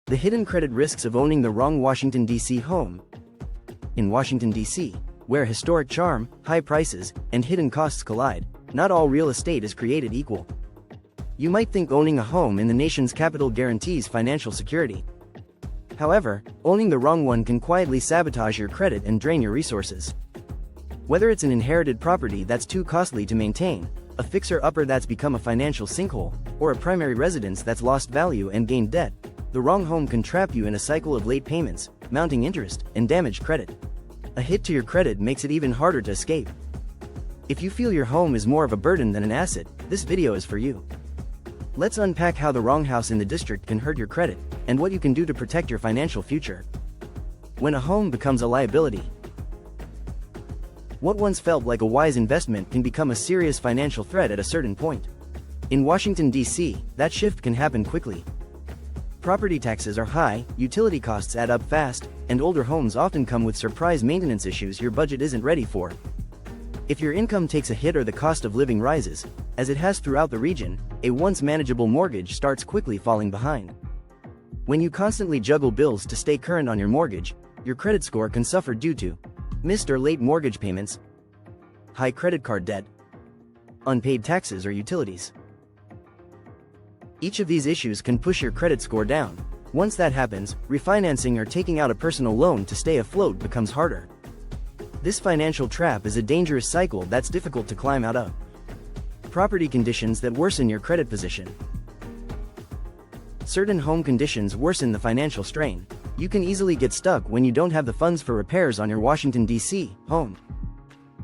The hidden credit risks of owning the wrong Washington, D.C. home. In Washington, D.C., where historic charm, high prices, and hidden costs collide, not all real estate is created equal. You might think owning a home in the nation's capital guarantees financial security. However, owning the wrong one can quietly sabotage your credit and drain your resources. Whether it's an inherited property that's too costly to maintain, a fixer-upper that's become a financial sinkhole, or a primary residence that's lost value and gained debt, the wrong home can trap you in a cycle of late payments, mounting interest, and damaged credit. A hit to your credit makes it even harder to escape. If you feel your home is more of a burden than an asset, this video is for you. Let's unpack how the wrong house in the district can hurt your credit, and what you can do to protect your financial future. When a home becomes a liability. What once felt like a wise investment can become a serious financial threat at a certain point. In Washington, D.C., that shift can happen quickly. Property taxes are high, utility costs add up fast, and older homes often come with surprise maintenance issues your budget isn't ready for. If your income takes a hit or the cost of living rises, as it has throughout the region, a once manageable mortgage starts quickly falling behind. When you constantly juggle bills to stay current on your mortgage, your credit score can suffer due to missed or late mortgage payments, high credit card debt, unpaid taxes or utilities. Each of these issues can push your credit score down. Once that happens, refinancing or taking out a personal loan to stay afloat becomes harder. This financial trap is a dangerous cycle that's difficult to climb out of. Property conditions that worsen your credit position. Certain home conditions worsen the financial strain. You can easily get stuck when you don't have the funds for repairs on your Washington, D.C. home.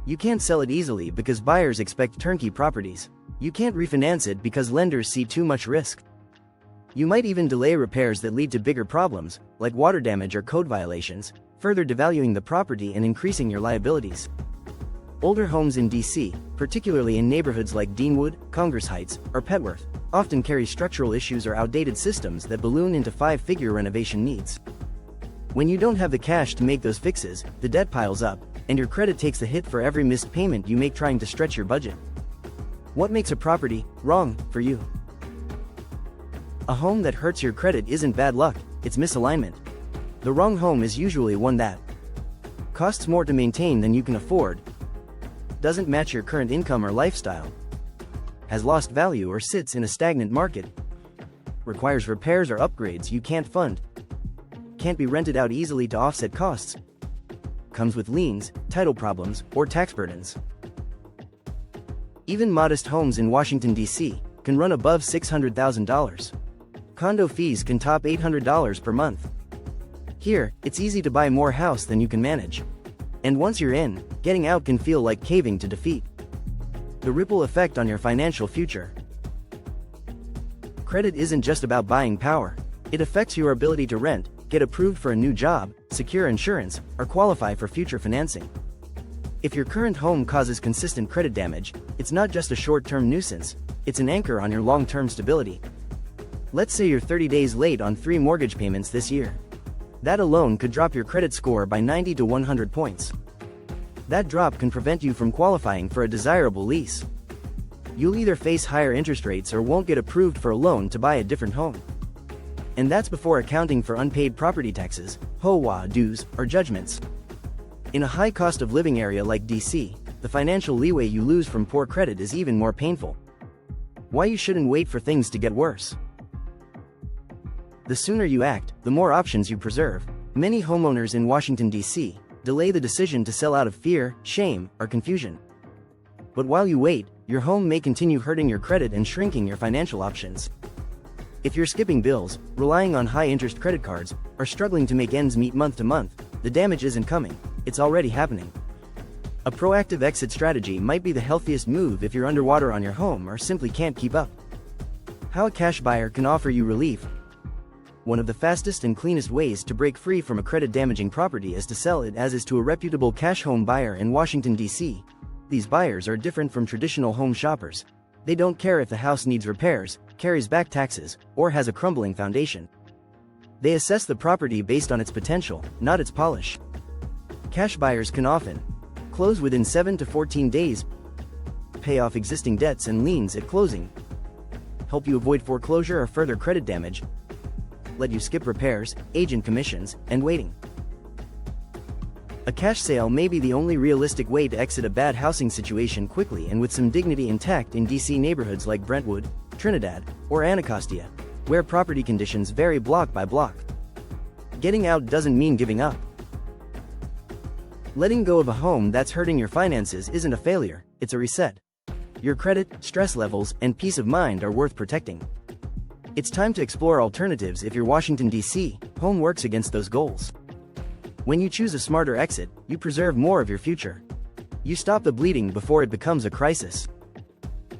You can't sell it easily because buyers expect turnkey properties. You can't refinance it because lenders see too much risk. You might even delay repairs that lead to bigger problems, like water damage or code violations, further devaluing the property and increasing your liabilities. Older homes in D.C., particularly in neighborhoods like Deanwood, Congress Heights, or Petworth, often carry structural issues or outdated systems that balloon into five-figure renovation needs. When you don't have the cash to make those fixes, the debt piles up, and your credit takes a hit for every missed payment you make trying to stretch your budget. What makes a property wrong for you? A home that hurts your credit isn't bad luck, it's misalignment. The wrong home is usually one that costs more to maintain than you can afford, doesn't match your current income or lifestyle, has lost value or sits in a stagnant market, requires repairs or upgrades you can't fund, can't be rented out easily to offset costs, comes with liens, title problems, or tax burdens. Even modest homes in Washington, D.C., can run above $600,000. Condo fees can top $800 per month. Here, it's easy to buy more house than you can manage. And once you're in, getting out can feel like caving to defeat. The ripple effect on your financial future. Credit isn't just about buying power. It affects your ability to rent, get approved for a new job, secure insurance, or qualify for future financing. If your current home causes consistent credit damage, it's not just a short-term nuisance, it's an anchor on your long-term stability. Let's say you're 30 days late on 3 mortgage payments this year. That alone could drop your credit score by 90 to 100 points. That drop can prevent you from qualifying for a desirable lease. You'll either face higher interest rates or won't get approved for a loan to buy a different home. And that's before accounting for unpaid property taxes, HOA dues, or judgments. In a high cost of living area like D.C., the financial leeway you lose from poor credit is even more painful. Why you shouldn't wait for things to get worse. The sooner you act, the more options you preserve. Many homeowners in Washington, D.C., delay the decision to sell out of fear, shame, or confusion. But while you wait, your home may continue hurting your credit and shrinking your financial options. If you're skipping bills, relying on high-interest credit cards, or struggling to make ends meet month to month, the damage isn't coming, it's already happening. A proactive exit strategy might be the healthiest move if you're underwater on your home or simply can't keep up. How a cash buyer can offer you relief. One of the fastest and cleanest ways to break free from a credit-damaging property is to sell it as is to a reputable cash home buyer in Washington, D.C. These buyers are different from traditional home shoppers. They don't care if the house needs repairs, carries back taxes, or has a crumbling foundation. They assess the property based on its potential, not its polish. Cash buyers can often close within 7 to 14 days, pay off existing debts and liens at closing, help you avoid foreclosure or further credit damage, let you skip repairs, agent commissions, and waiting. A cash sale may be the only realistic way to exit a bad housing situation quickly and with some dignity intact in DC neighborhoods like Brentwood, Trinidad, or Anacostia, where property conditions vary block by block. Getting out doesn't mean giving up. Letting go of a home that's hurting your finances isn't a failure, it's a reset. Your credit, stress levels, and peace of mind are worth protecting. It's time to explore alternatives if you're Washington, D.C., home works against those goals. When you choose a smarter exit, you preserve more of your future. You stop the bleeding before it becomes a crisis.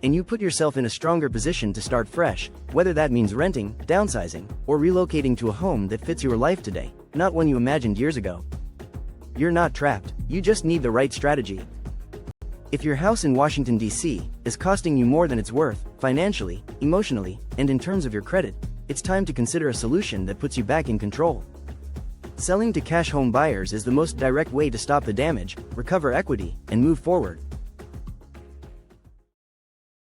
And you put yourself in a stronger position to start fresh, whether that means renting, downsizing, or relocating to a home that fits your life today, not one you imagined years ago. You're not trapped, you just need the right strategy. If your house in Washington, D.C., is costing you more than it's worth, financially, emotionally, and in terms of your credit, it's time to consider a solution that puts you back in control. Selling to cash home buyers is the most direct way to stop the damage, recover equity, and move forward.